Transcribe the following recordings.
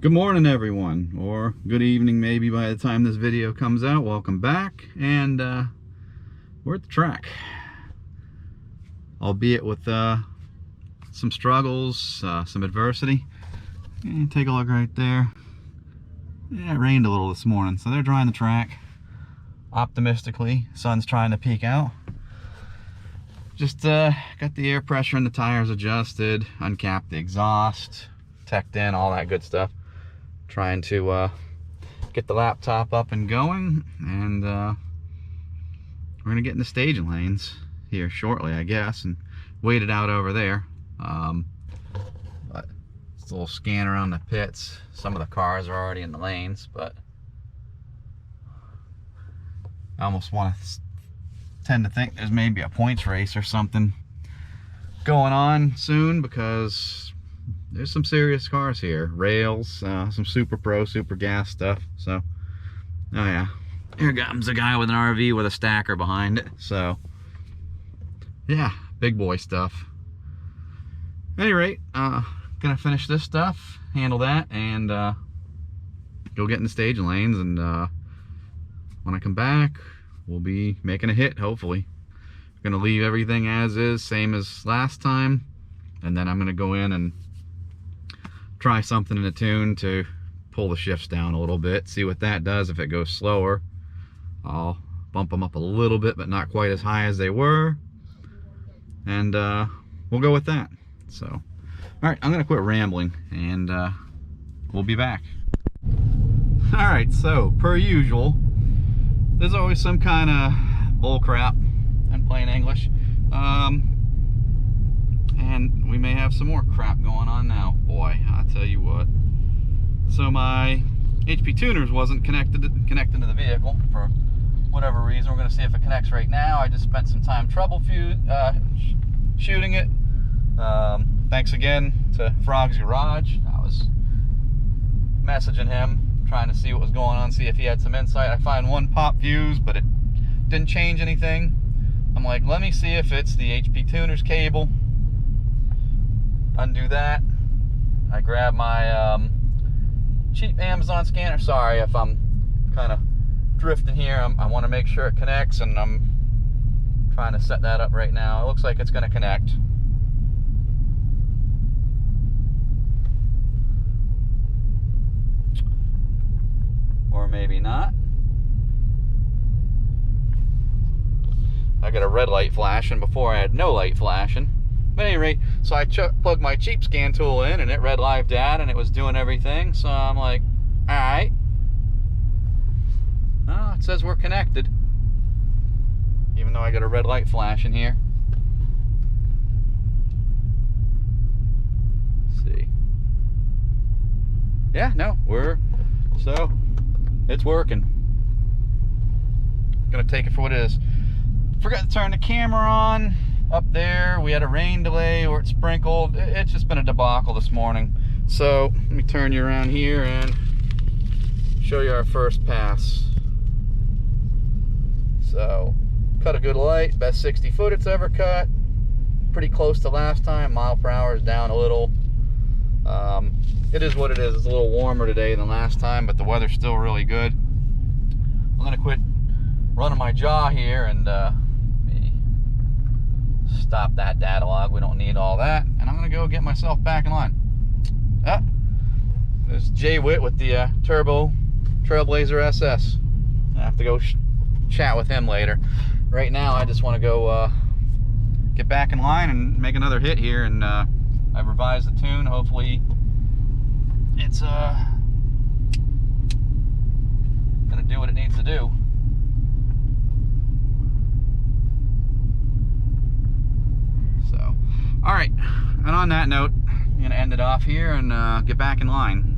Good morning, everyone, or good evening maybe by the time this video comes out. Welcome back, and we're at the track, albeit with some struggles, some adversity. And take a look right there. Yeah, it rained a little this morning, so they're drying the track optimistically. Sun's trying to peek out. Just got the air pressure in the tires adjusted, uncapped the exhaust, teched in, all that good stuff. Trying to get the laptop up and going, and we're gonna get in the staging lanes here shortly, I guess, and wait it out over there. But it's a little scan around the pits. Some of the cars are already in the lanes, but I almost tend to think there's maybe a points race or something going on soon, because there's some serious cars here. Rails, some super pro, super gas stuff. So, oh yeah, here comes a guy with an RV with a stacker behind it. So, yeah, big boy stuff. At any rate, gonna finish this stuff, handle that, and go get in the staging lanes. And when I come back, we'll be making a hit, hopefully. Gonna leave everything as is, same as last time, and then I'm gonna go in and try something in the tune to pull the shifts down a little bit, see what that does. If it goes slower, I'll bump them up a little bit, but not quite as high as they were, and we'll go with that. So, all right, I'm gonna quit rambling, and we'll be back. All right, so per usual, there's always some kind of bull crap in plain English, and we may have some more crap going on now. Boy, I tell you what. So my HP tuners wasn't connected to the vehicle for whatever reason. We're going to see if it connects right now. I just spent some time shooting it. Thanks again to Frog's Garage. I was messaging him, trying to see what was going on, see if he had some insight. I find one pop fuse, but it didn't change anything. I'm like, let me see if it's the HP tuners cable. Undo that. I grab my cheap Amazon scanner. Sorry if I'm kind of drifting here. I want to make sure it connects, and I'm trying to set that up right now. It looks like it's going to connect. Or maybe not. I got a red light flashing before I had no light flashing. But at any rate, so I plugged my cheap scan tool in, and it read live data, and it was doing everything. So I'm like, all right. Oh, it says we're connected, even though I got a red light flashing here. Let's see. Yeah, no, it's working. Gonna take it for what it is. Forgot to turn the camera on. Up there, we had a rain delay where it sprinkled. It's just been a debacle this morning. So let me turn you around here and show you our first pass. So, cut a good light, best 60 foot it's ever cut. Pretty close to last time. Mile per hour is down a little. It is what it is. It's a little warmer today than last time, but the weather's still really good. I'm gonna quit running my jaw here and stop that data log. We don't need all that, and I'm gonna go get myself back in line. There's Jay Witt with the turbo Trailblazer SS. I have to go chat with him later. Right now I just want to go get back in line and make another hit here, and I've revised the tune. Hopefully it's gonna do what it needs to do. All right, and on that note, I'm going to end it off here and get back in line.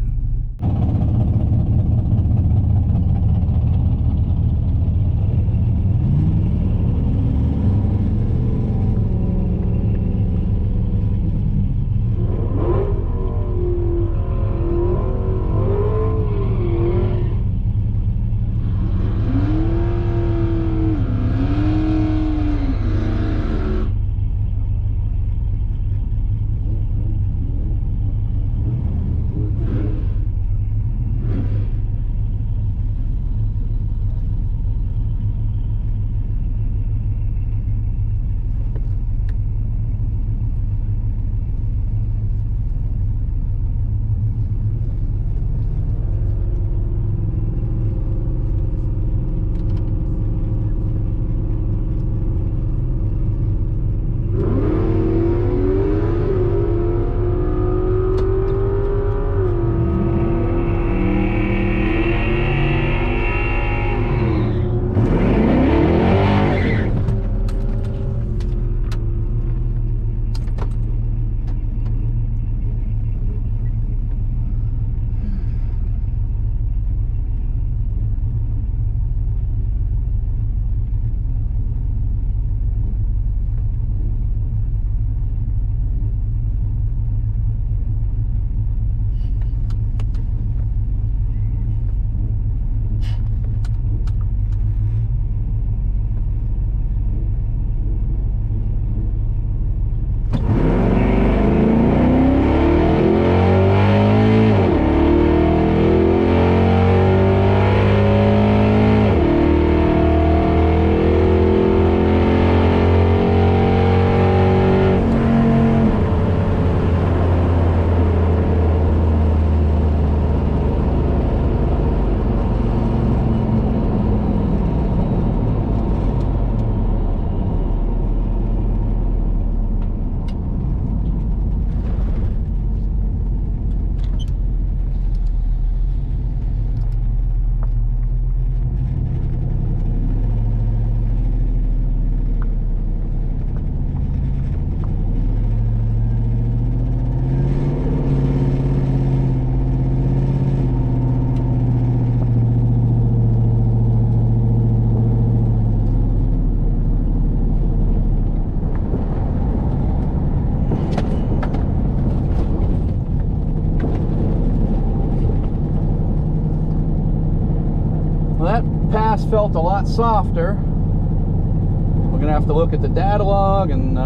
felt a lot softer. We're gonna have to look at the data log and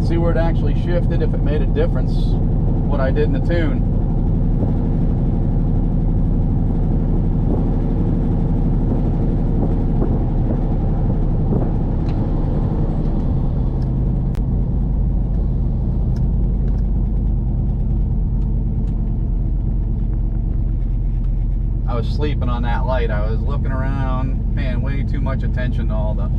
see where it actually shifted, if it made a difference, what I did in the tune. I was sleeping on that light. I was looking around, paying way too much attention to all the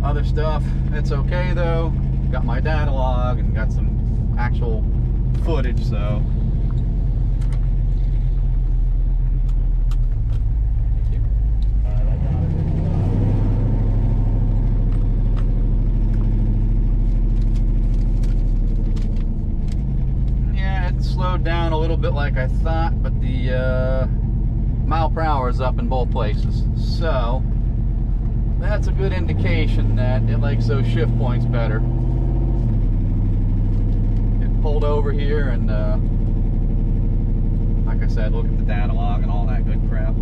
other stuff. It's okay though. Got my data log and got some actual footage, so. Yeah, it slowed down a little bit like I thought, but the mile per hour is up in both places, so that's a good indication that it likes those shift points better. It pulled over here and like I said, look at the data log and all that good crap.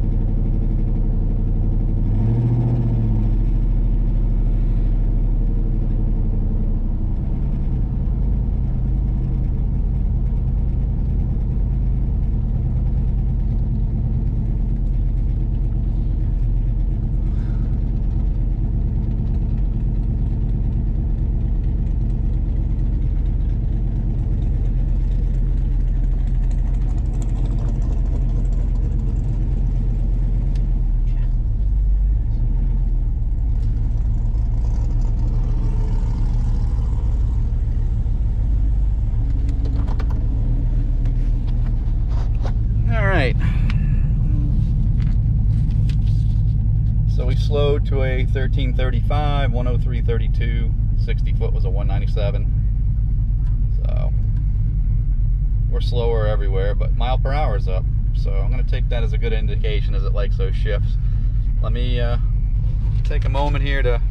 So we slowed to a 1335, 103.32, 60 foot was a 197. So we're slower everywhere, but mile per hour is up. So I'm going to take that as a good indication as it likes those shifts. Let me take a moment here to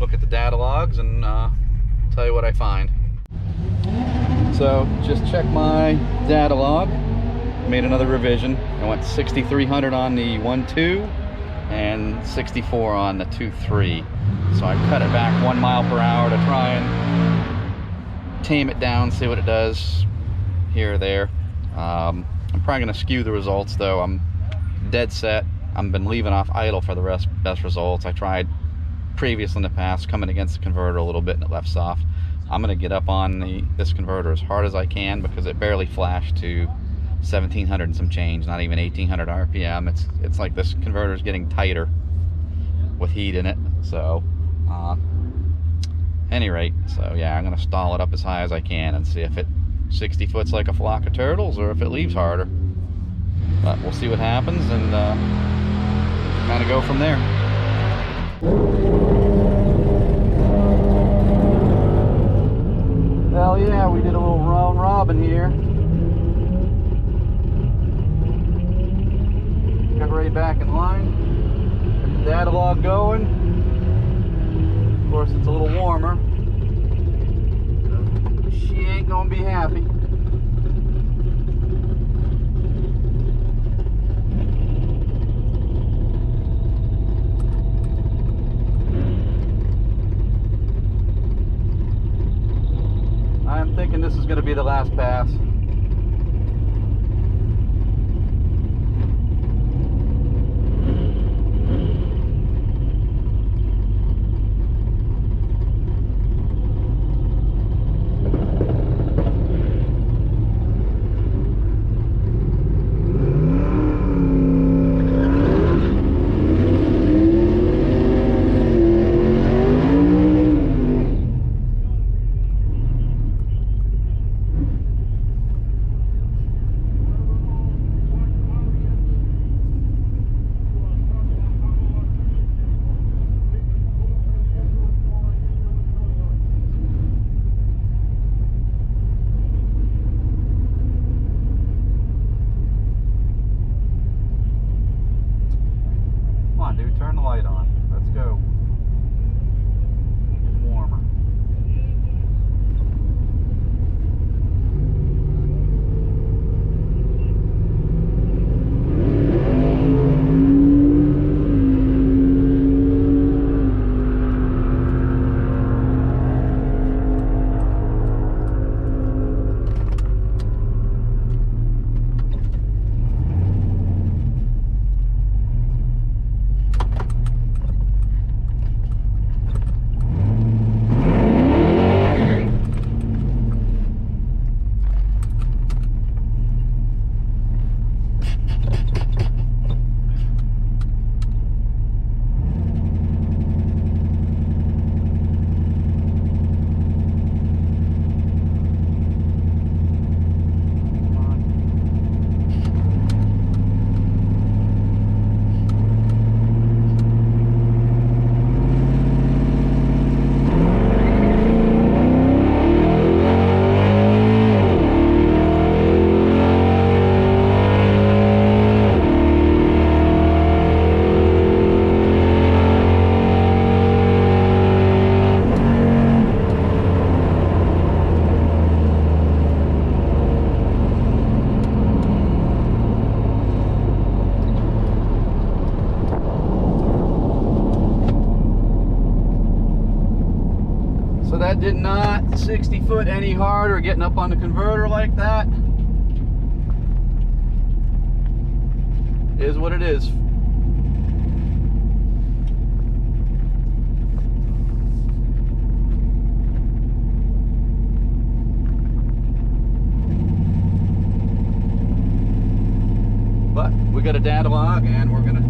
look at the data logs and tell you what I find. So just check my data log. Made another revision. I went 6,300 on the 1.2 and 64 on the 2.3. So I cut it back 1 mile per hour to try and tame it down, see what it does here or there. I'm probably going to skew the results though. I'm dead set. I've been leaving off idle for the best results. I tried previously in the past coming against the converter a little bit and it left soft. I'm going to get up on this converter as hard as I can because it barely flashed to 1700 and some change, not even 1800 RPM. It's like this converter is getting tighter with heat in it. So any rate, so yeah, I'm gonna stall it up as high as I can and see if it 60 foot's like a flock of turtles or if it leaves harder. But we'll see what happens and kind of go from there. Hell yeah, we did a little round robin here. Got right back in line. Got the data log going. Of course, it's a little warmer. She ain't gonna be happy. I'm thinking this is gonna be the last pass. So that did not 60 foot any harder getting up on the converter like that. Is what it is. But we got a data log and we're gonna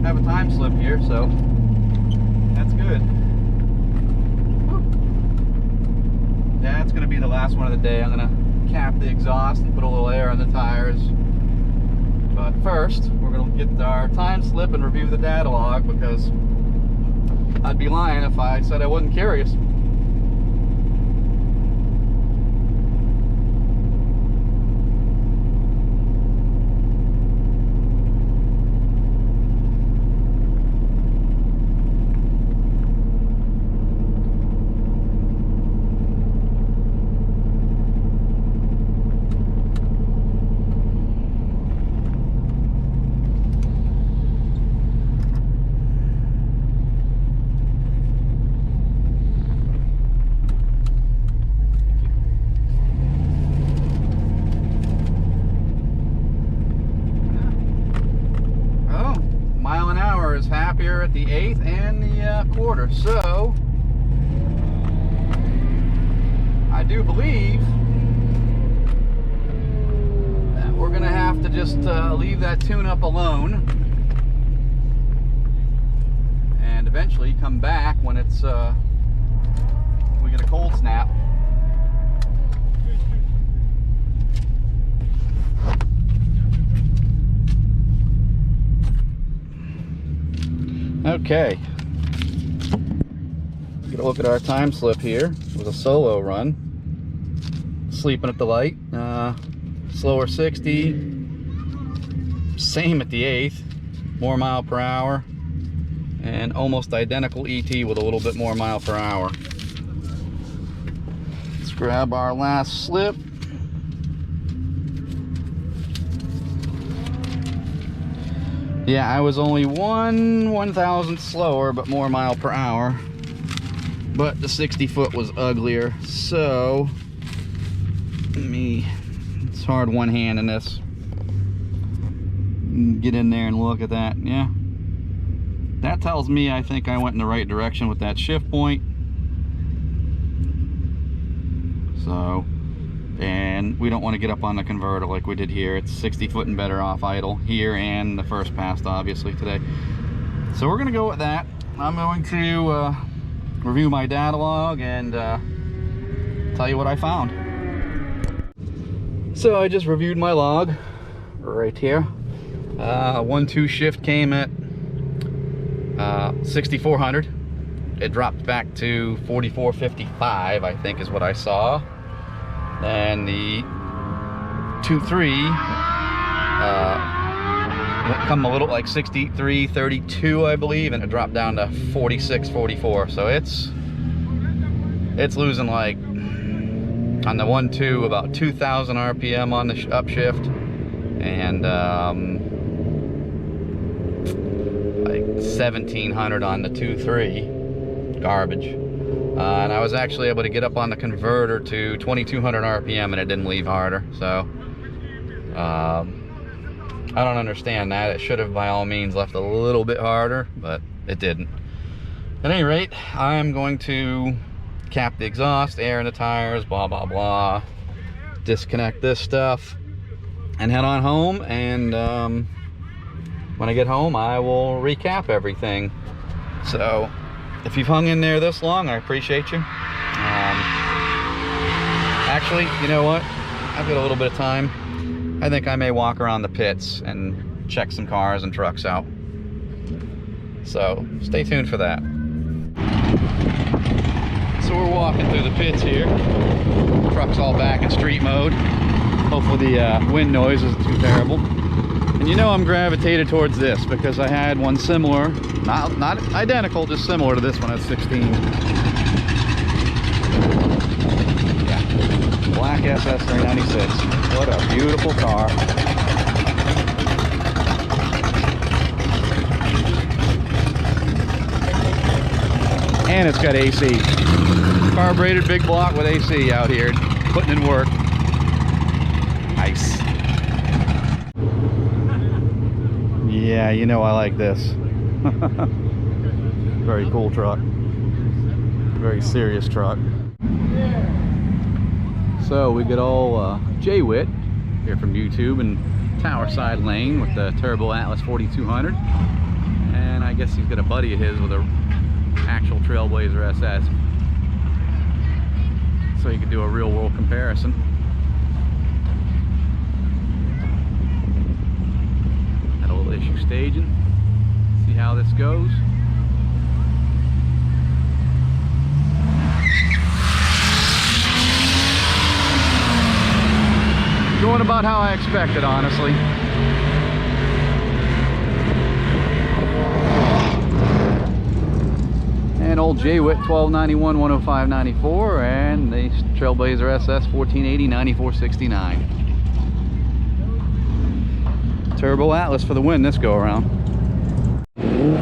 have a time slip here, so that's good. That's gonna be the last one of the day. I'm gonna cap the exhaust and put a little air on the tires. But first, we're gonna get our time slip and review the data log, because I'd be lying if I said I wasn't curious. Happier at the 1/8 and the 1/4, so I do believe that we're gonna have to just leave that tune-up alone and eventually come back when it's we get a cold snap. Okay, get a look at our time slip here. It was a solo run, sleeping at the light, slower 60, same at the 1/8, more mile per hour, and almost identical ET with a little bit more mile per hour. Let's grab our last slip. Yeah, I was only 1/1000th slower, but more mile per hour. But the 60 foot was uglier, so it's hard one-handing this. Get in there and look at that. Yeah, that tells me I think I went in the right direction with that shift point. So, and we don't want to get up on the converter like we did here. It's 60 foot and better off idle here and the first pass obviously today. So we're gonna go with that. I'm going to review my data log and tell you what I found. So I just reviewed my log right here. 1-2 shift came at 6400. It dropped back to 4455, I think is what I saw. And the 2-3 come a little like 63.32, I believe, and it dropped down to 46.44. So it's losing, like, on the 1-2 about 2,000 RPM on the upshift, and like 1,700 on the 2-3. Garbage. And I was actually able to get up on the converter to 2,200 RPM and it didn't leave harder. So I don't understand that. It should have by all means left a little bit harder, but it didn't. At any rate, I'm going to cap the exhaust, air in the tires, blah blah blah, disconnect this stuff and head on home. And when I get home I will recap everything. So if you've hung in there this long, I appreciate you. Actually, you know what? I've got a little bit of time. I think I may walk around the pits and check some cars and trucks out. So stay tuned for that. So we're walking through the pits here. Truck's all back in street mode. Hopefully the wind noise isn't too terrible. And you know I'm gravitated towards this because I had one similar, not identical, just similar to this one at 16. Yeah, black SS396. What a beautiful car. And it's got AC. Carbureted big block with AC out here, putting in work. Nice. Yeah, you know I like this. Very cool truck. Very serious truck. So we get old Jay Witt here from YouTube in Towerside Lane with the Turbo Atlas 4200. And I guess he's got a buddy of his with a actual Trailblazer SS. So you can do a real world comparison. Had a little issue staging. See how this goes. Going about how I expected, honestly. And old J-Wit 1291 10594 and the Trailblazer SS 1480 9469. Turbo Atlas for the win this go around. There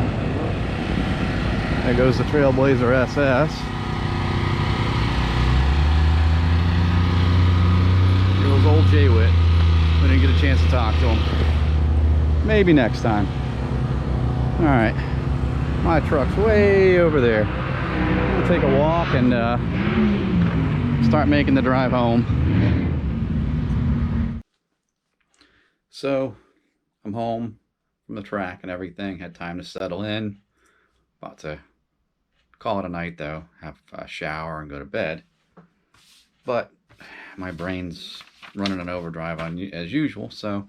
goes the Trailblazer SS. Here goes old J-Wit. We didn't get a chance to talk to him. Maybe next time. Alright. My truck's way over there. I'm gonna take a walk and start making the drive home. So I'm home from the track and everything. Had time to settle in. About to call it a night though. Have a shower and go to bed. But my brain's running an overdrive on as usual. So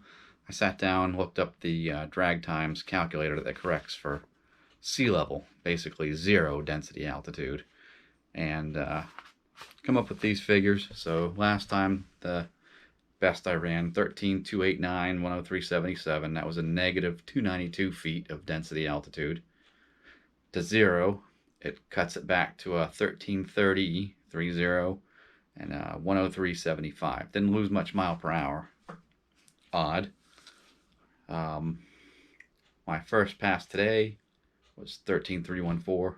I sat down, looked up the drag times calculator that corrects for sea level, basically zero density altitude, and come up with these figures. So last time the best I ran 13,289 103.77. That was a negative 292 feet of density altitude. To zero, it cuts it back to a 1330 and 103.75. Didn't lose much mile per hour. Odd. My first pass today was 13,314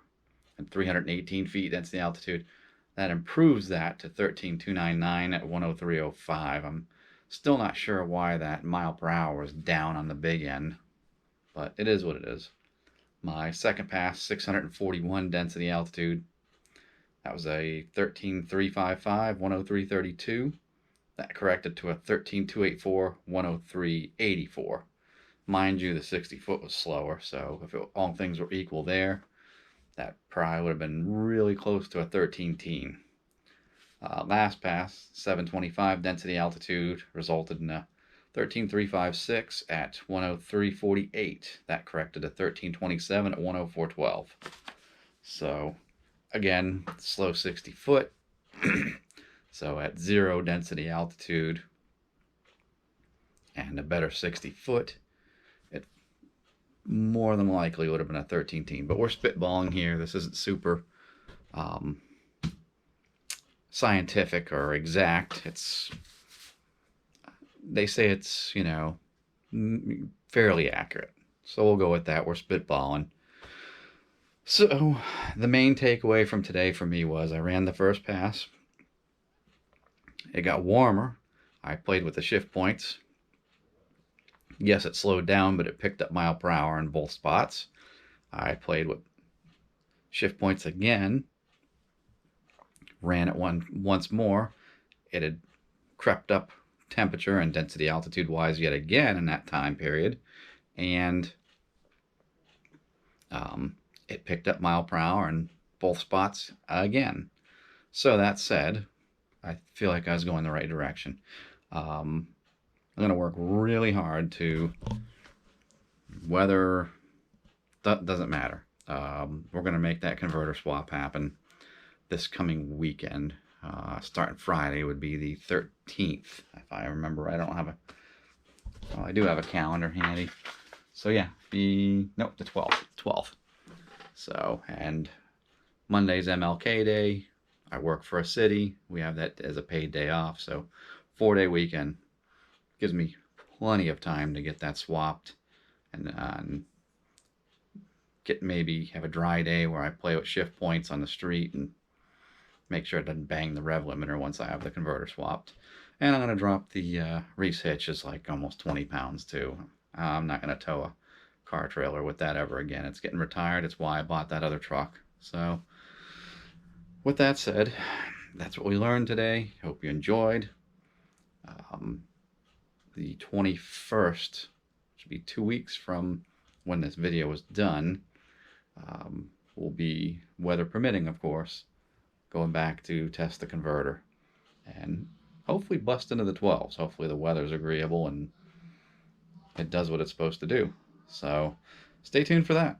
and 318 feet density altitude. That improves that to 13,299 at 103.05. I'm still not sure why that mile per hour was down on the big end, but it is what it is. My second pass, 641 density altitude. That was a 13,355 103.32. That corrected to a 13,284 103.84. Mind you, the 60 foot was slower, so if all things were equal there, that probably would have been really close to a 13-teen. Last pass, 725 density altitude, resulted in a 13,356 at 103.48. That corrected to 1327 at 104.12. So, again, slow 60 foot. So at zero density altitude and a better 60 foot, it more than likely would have been a 13-teen. But we're spitballing here. This isn't super scientific or exact. They say it's, you know, fairly accurate. So we'll go with that. We're spitballing. So the main takeaway from today for me was I ran the first pass. It got warmer. I played with the shift points. Yes, it slowed down, but it picked up mile per hour in both spots. I played with shift points again. Ran it once more. It had crept up temperature and density altitude wise yet again in that time period. And it picked up mile per hour in both spots again. So that said, I feel like I was going the right direction. I'm going to work really hard to, whether, that doesn't matter. We're going to make that converter swap happen this coming weekend. Starting Friday would be the 13th, if I remember right. I don't have a, well, I do have a calendar handy. So yeah, the 12th. So, and Monday's MLK Day. I work for a city. We have that as a paid day off. So 4-day weekend gives me plenty of time to get that swapped and maybe have a dry day where I play with shift points on the street and make sure it doesn't bang the rev limiter once I have the converter swapped. And I'm going to drop the Reese hitch is like almost 20 pounds too. I'm not going to tow a car trailer with that ever again. It's getting retired. It's why I bought that other truck. So with that said, that's what we learned today. Hope you enjoyed. The 21st should be 2 weeks from when this video was done. Will be, weather permitting of course, going back to test the converter and hopefully bust into the 12s. Hopefully the weather's agreeable and it does what it's supposed to do. So stay tuned for that.